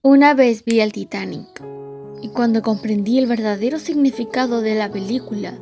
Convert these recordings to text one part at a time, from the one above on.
Una vez vi el Titanic y cuando comprendí el verdadero significado de la película,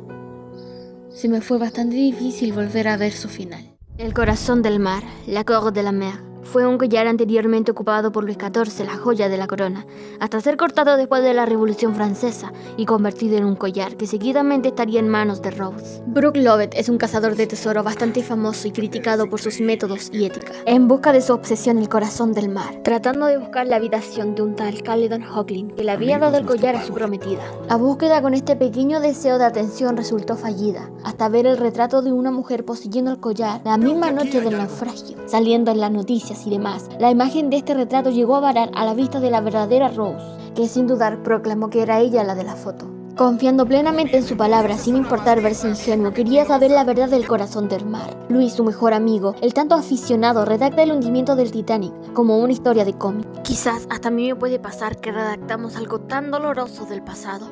se me fue bastante difícil volver a ver su final. El corazón del mar, la Cour de la Mer, fue un collar anteriormente ocupado por Luis XIV, la joya de la corona, hasta ser cortado después de la Revolución Francesa y convertido en un collar que seguidamente estaría en manos de Rose. Brooke Lovett es un cazador de tesoro bastante famoso y criticado por sus métodos y ética. En busca de su obsesión, el corazón del mar, tratando de buscar la habitación de un tal Caledon Hocklin, que le había dado el collar a su prometida. La búsqueda con este pequeño deseo de atención resultó fallida, hasta ver el retrato de una mujer poseyendo el collar la misma noche del naufragio, saliendo en las noticias y demás. La imagen de este retrato llegó a parar a la vista de la verdadera Rose, que sin dudar proclamó que era ella la de la foto. Confiando plenamente en su palabra, sin importar verse ingenuo, quería saber la verdad del corazón del mar. Luis, su mejor amigo, el tanto aficionado, redacta el hundimiento del Titanic como una historia de cómic. Quizás hasta a mí me puede pasar que redactamos algo tan doloroso del pasado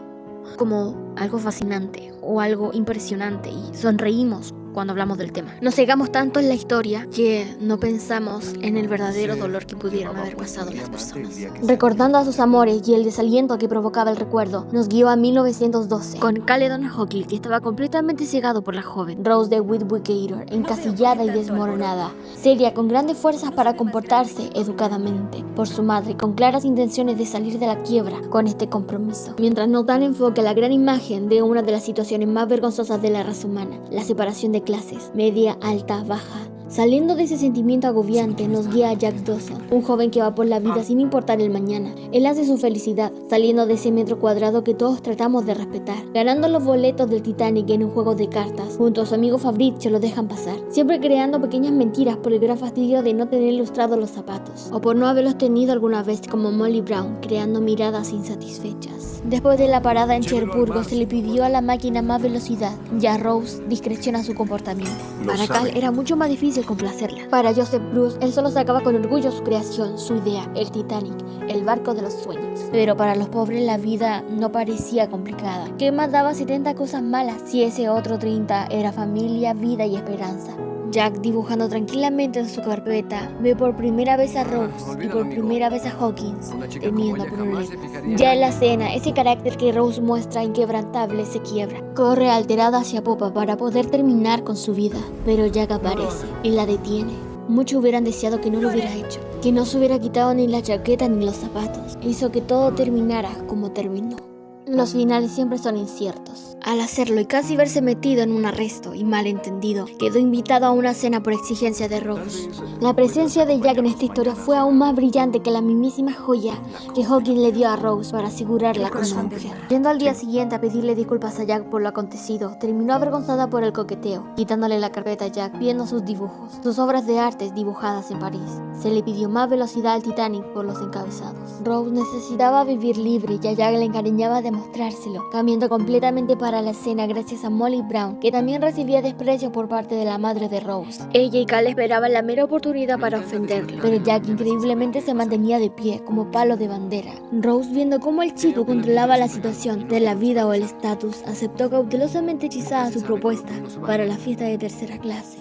como algo fascinante o algo impresionante y sonreímos cuando hablamos del tema. Nos cegamos tanto en la historia que no pensamos en el verdadero dolor que pudieron haber pasado las personas. Recordando a sus amores y el desaliento que provocaba el recuerdo, nos guió a 1912 con Caledon Hockley, que estaba completamente cegado por la joven Rose de Whittaker, encasillada y desmoronada, seria, con grandes fuerzas para comportarse educadamente, por su madre, con claras intenciones de salir de la quiebra con este compromiso. Mientras nos dan enfoque a la gran imagen de una de las situaciones más vergonzosas de la raza humana, la separación de clases, media, alta, baja. Saliendo de ese sentimiento agobiante, nos guía a Jack Dawson, un joven que va por la vida sin importar el mañana. Él hace su felicidad, saliendo de ese metro cuadrado que todos tratamos de respetar, ganando los boletos del Titanic en un juego de cartas. Junto a su amigo Fabrizio lo dejan pasar, siempre creando pequeñas mentiras por el gran fastidio de no tener lustrados los zapatos, o por no haberlos tenido alguna vez, como Molly Brown, creando miradas insatisfechas. Después de la parada en Cherburgo, se le pidió a la máquina más velocidad, y a Rose discreción a su comportamiento. Para Cal era mucho más difícil complacerla. Para Joseph Bruce, él solo sacaba con orgullo su creación, su idea, el Titanic, el barco de los sueños. Pero para los pobres la vida no parecía complicada. ¿Qué más daba 70 cosas malas si ese otro 30 era familia, vida y esperanza? Jack, dibujando tranquilamente en su carpeta, ve por primera vez a Rose y por primera vez a Hawkins, teniendo problemas. Ya en la cena, ese carácter que Rose muestra inquebrantable se quiebra. Corre alterada hacia popa para poder terminar con su vida, pero Jack aparece y la detiene. Muchos hubieran deseado que no lo hubiera hecho, que no se hubiera quitado ni la chaqueta ni los zapatos. Hizo que todo terminara como terminó. Los finales siempre son inciertos. Al hacerlo y casi verse metido en un arresto y malentendido, quedó invitado a una cena por exigencia de Rose. La presencia de Jack en esta historia fue aún más brillante que la mismísima joya que Hawkins le dio a Rose para asegurarla como una mujer. Yendo al día siguiente a pedirle disculpas a Jack por lo acontecido, terminó avergonzada por el coqueteo, quitándole la carpeta a Jack, viendo sus dibujos, sus obras de arte dibujadas en París. Se le pidió más velocidad al Titanic por los encabezados. Rose necesitaba vivir libre y a Jack le encariñaba demostrárselo, cambiando completamente para la escena gracias a Molly Brown, que también recibía desprecio por parte de la madre de Rose. Ella y Cal esperaban la mera oportunidad para ofenderlo, pero Jack increíblemente se mantenía de pie como palo de bandera. Rose, viendo cómo el chico controlaba la situación de la vida o el estatus, aceptó cautelosamente hechizada su propuesta para la fiesta de tercera clase.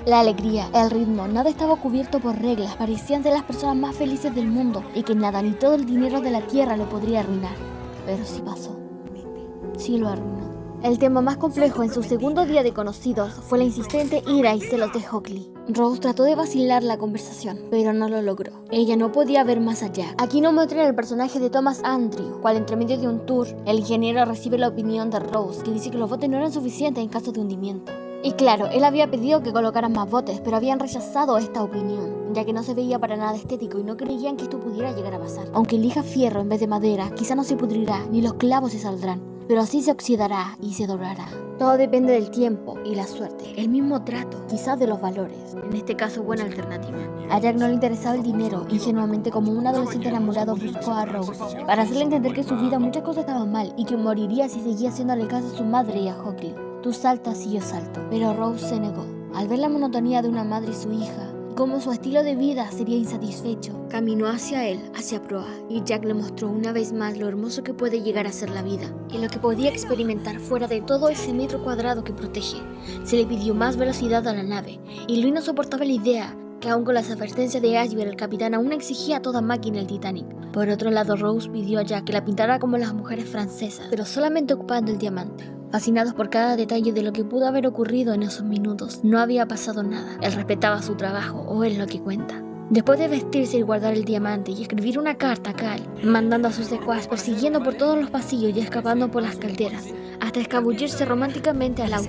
La alegría, el ritmo, nada estaba cubierto por reglas, parecían ser las personas más felices del mundo y que nada ni todo el dinero de la tierra lo podría arruinar. Pero sí pasó. Sí lo arruinó. El tema más complejo en su segundo día de conocidos fue la insistente ira y celos de Hockley. Rose trató de vacilar la conversación, pero no lo logró. Ella no podía ver más allá. Aquí nos muestran el personaje de Thomas Andrew, cual entre medio de un tour, el ingeniero recibe la opinión de Rose, que dice que los botes no eran suficientes en caso de hundimiento. Y claro, él había pedido que colocaran más botes, pero habían rechazado esta opinión, ya que no se veía para nada estético y no creían que esto pudiera llegar a pasar. Aunque elija fierro en vez de madera, quizá no se pudrirá, ni los clavos se saldrán, pero así se oxidará y se doblará. Todo depende del tiempo y la suerte, el mismo trato, quizás de los valores, en este caso buena alternativa. A Jack no le interesaba el dinero, ingenuamente como un adolescente enamorado buscó a Rose, para hacerle entender que en su vida muchas cosas estaban mal y que moriría si seguía haciéndole caso a su madre y a Hockley. Tú saltas y yo salto, pero Rose se negó. Al ver la monotonía de una madre y su hija, y cómo su estilo de vida sería insatisfecho, caminó hacia él, hacia proa, y Jack le mostró una vez más lo hermoso que puede llegar a ser la vida, y lo que podía experimentar fuera de todo ese metro cuadrado que protege. Se le pidió más velocidad a la nave, y Luis no soportaba la idea que aún con las advertencias de Iceberg, el capitán aún exigía a toda máquina el Titanic. Por otro lado, Rose pidió a Jack que la pintara como las mujeres francesas, pero solamente ocupando el diamante. Fascinados por cada detalle de lo que pudo haber ocurrido en esos minutos, no había pasado nada. Él respetaba su trabajo, o es lo que cuenta. Después de vestirse y guardar el diamante y escribir una carta a Cal, mandando a sus secuaces persiguiendo por todos los pasillos y escapando por las calderas, hasta escabullirse románticamente al auto.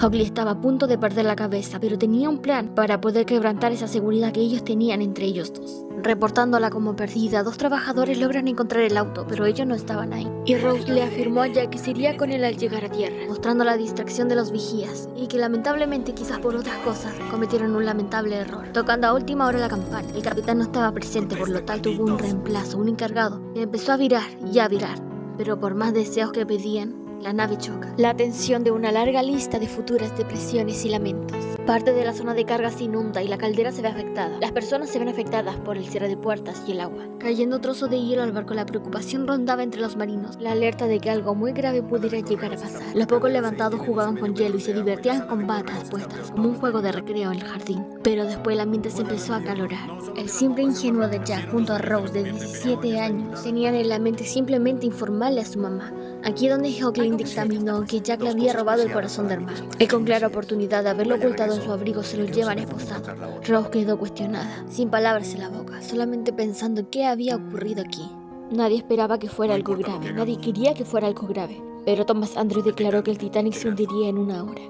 Hockley estaba a punto de perder la cabeza, pero tenía un plan para poder quebrantar esa seguridad que ellos tenían entre ellos dos. Reportándola como perdida, 2 trabajadores logran encontrar el auto, pero ellos no estaban ahí. Y Rose le afirmó a Jack que se iría con él al llegar a tierra, mostrando la distracción de los vigías, y que lamentablemente, quizás por otras cosas, cometieron un lamentable error. Tocando a última hora la campana, el capitán no estaba presente, por lo tal tuvo un reemplazo, un encargado, que empezó a virar y a virar. Pero por más deseos que pedían, la nave choca. La atención de una larga lista de futuras depresiones y lamentos. Parte de la zona de carga se inunda y la caldera se ve afectada. Las personas se ven afectadas por el cierre de puertas y el agua. Cayendo trozos de hielo al barco, la preocupación rondaba entre los marinos, la alerta de que algo muy grave pudiera llegar a pasar. Los pocos levantados jugaban con hielo y se divertían con batas puestas, como un juego de recreo en el jardín. Pero después el ambiente se empezó a acalorar. El siempre ingenuo de Jack junto a Rose de 17 años tenían en la mente simplemente informarle a su mamá. Aquí es donde Hockley dictaminó que Jack le había robado el corazón del mar. Y con clara oportunidad de haberlo ocultado en su abrigo se lo llevan esposado. Rose quedó cuestionada, sin palabras en la boca, solamente pensando qué había ocurrido aquí. Nadie esperaba que fuera algo grave, nadie quería que fuera algo grave. Pero Thomas Andrews declaró que el Titanic se hundiría en 1 hora.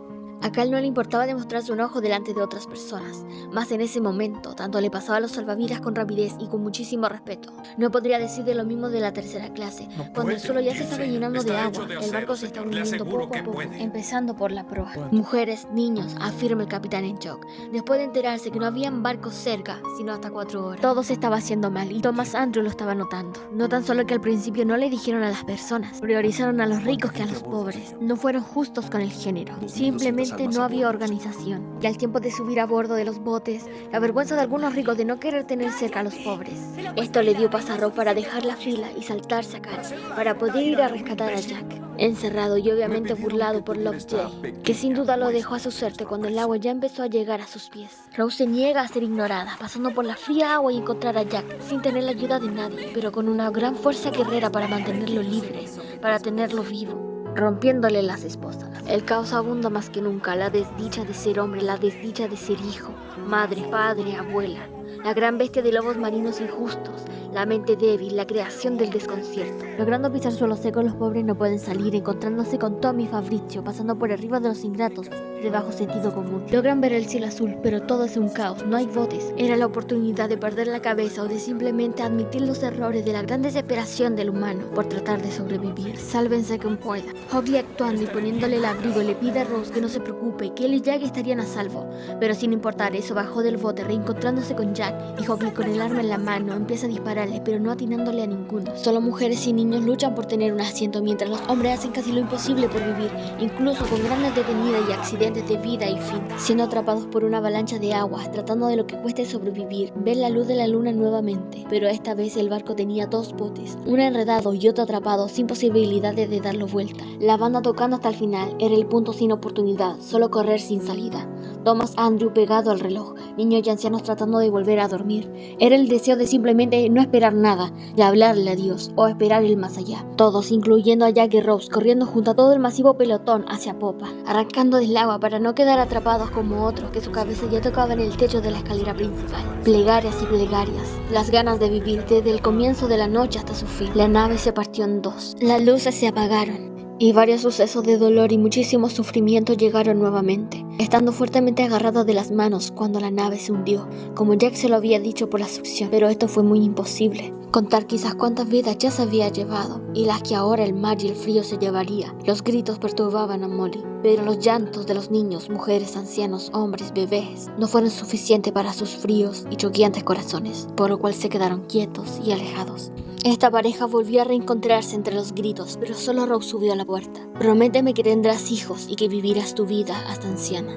A Cal no le importaba demostrar su enojo delante de otras personas, más en ese momento, tanto le pasaba a los salvavidas con rapidez y con muchísimo respeto. No podría decir de lo mismo de la tercera clase, cuando el suelo ya se estaba llenando de agua, el barco se está hundiendo poco a poco, empezando por la proa. Mujeres, niños, afirma el capitán en shock, después de enterarse que no habían barcos cerca, sino hasta 4 horas. Todo se estaba haciendo mal y Thomas Andrews lo estaba notando. No tan solo que al principio no le dijeron a las personas, priorizaron a los ricos que a los pobres. No fueron justos con el género, simplemente no había organización, y al tiempo de subir a bordo de los botes, la vergüenza de algunos ricos de no querer tener cerca a los pobres. Esto le dio paso a Rose para dejar la fila y saltarse a Cal, para poder ir a rescatar a Jack, encerrado y obviamente burlado por Lovejoy, que sin duda lo dejó a su suerte cuando el agua ya empezó a llegar a sus pies. Rose se niega a ser ignorada, pasando por la fría agua y encontrar a Jack, sin tener la ayuda de nadie, pero con una gran fuerza guerrera para mantenerlo libre, para tenerlo vivo, rompiéndole las esposas. El caos abunda más que nunca, la desdicha de ser hombre, la desdicha de ser hijo, madre, padre, abuela, la gran bestia de lobos marinos injustos, la mente débil, la creación del desconcierto. Logrando pisar suelo seco, los pobres no pueden salir, encontrándose con Tom y Fabrizio, pasando por arriba de los ingratos, de bajo sentido común. Logran ver el cielo azul, pero todo es un caos, no hay botes. Era la oportunidad de perder la cabeza o de simplemente admitir los errores de la gran desesperación del humano por tratar de sobrevivir. Sálvense quien pueda. Hockley, actuando y poniéndole el abrigo, le pide a Rose que no se preocupe, que él y Jack estarían a salvo. Pero sin importar eso, bajó del bote reencontrándose con Jack, y Hockley con el arma en la mano empieza a dispararle, pero no atinándole a ninguno. Solo mujeres y niños luchan por tener un asiento, mientras los hombres hacen casi lo imposible por vivir, incluso con grandes detenidas y accidentes de vida y fin, siendo atrapados por una avalancha de agua, tratando de lo que cueste sobrevivir, ver la luz de la luna nuevamente. Pero esta vez el barco tenía 2 botes, uno enredado y otro atrapado, sin posibilidades de darlo vuelta. La banda tocando hasta el final, era el punto sin oportunidad, solo correr sin salida. Thomas Andrews pegado al reloj, niños y ancianos tratando de volver a dormir. Era el deseo de simplemente no esperar nada, de hablarle a Dios o esperar el más allá. Todos, incluyendo a Jack y Rose, corriendo junto a todo el masivo pelotón hacia popa, arrancando del agua para no quedar atrapados como otros que su cabeza ya tocaba en el techo de la escalera principal. Plegarias y plegarias, las ganas de vivir desde el comienzo de la noche hasta su fin. La nave se partió en 2, las luces se apagaron, y varios sucesos de dolor y muchísimo sufrimiento llegaron nuevamente, estando fuertemente agarrados de las manos cuando la nave se hundió, como Jack se lo había dicho por la succión. Pero esto fue muy imposible. Contar quizás cuántas vidas ya se había llevado, y las que ahora el mar y el frío se llevaría. Los gritos perturbaban a Molly, pero los llantos de los niños, mujeres, ancianos, hombres, bebés, no fueron suficientes para sus fríos y choqueantes corazones, por lo cual se quedaron quietos y alejados. Esta pareja volvió a reencontrarse entre los gritos, pero solo Rose subió a la puerta. Prométeme que tendrás hijos y que vivirás tu vida hasta anciana.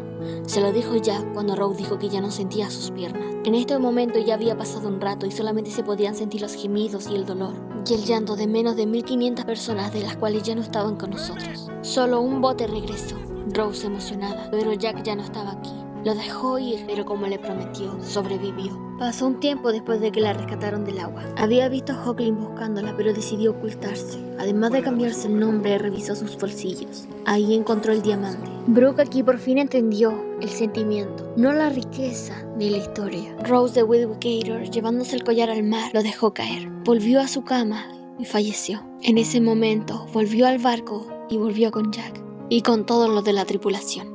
Se lo dijo Jack cuando Rose dijo que ya no sentía sus piernas. En este momento ya había pasado un rato y solamente se podían sentir los gemidos y el dolor, y el llanto de menos de 1500 personas, de las cuales ya no estaban con nosotros. Solo un bote regresó, Rose emocionada, pero Jack ya no estaba aquí. Lo dejó ir, pero como le prometió, sobrevivió. Pasó un tiempo después de que la rescataron del agua. Había visto a Hoechlin buscándola, pero decidió ocultarse. Además de cambiarse el nombre, revisó sus bolsillos. Ahí encontró el diamante. Brooke aquí por fin entendió el sentimiento, no la riqueza ni la historia. Rose de Wildwick, llevándose el collar al mar, lo dejó caer. Volvió a su cama y falleció. En ese momento, volvió al barco y volvió con Jack y con todos los de la tripulación.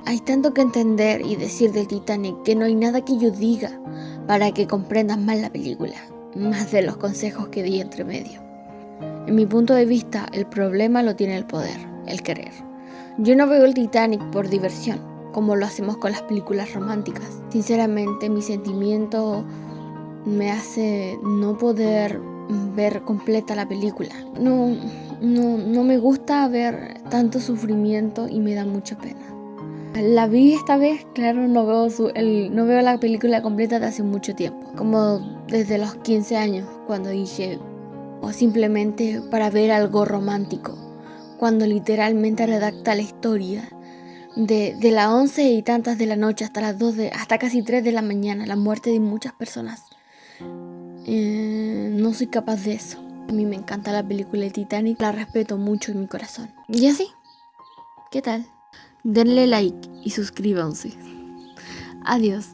Hay tanto que entender y decir del Titanic que no hay nada que yo diga para que comprendas más la película, más de los consejos que di entre medio. En mi punto de vista, el problema lo tiene el poder, el querer. Yo no veo el Titanic por diversión, como lo hacemos con las películas románticas. Sinceramente, mi sentimiento me hace no poder ver completa la película. No me gusta ver tanto sufrimiento y me da mucha pena. La vi esta vez, claro, no veo la película completa de hace mucho tiempo, como desde los 15 años, cuando dije, o simplemente para ver algo romántico, cuando literalmente redacta la historia de las 11 y tantas de la noche hasta las 2 hasta casi 3 de la mañana, la muerte de muchas personas. No soy capaz de eso. A mí me encanta la película de Titanic, la respeto mucho en mi corazón. Y así, ¿qué tal? Denle like y suscríbanse. Adiós.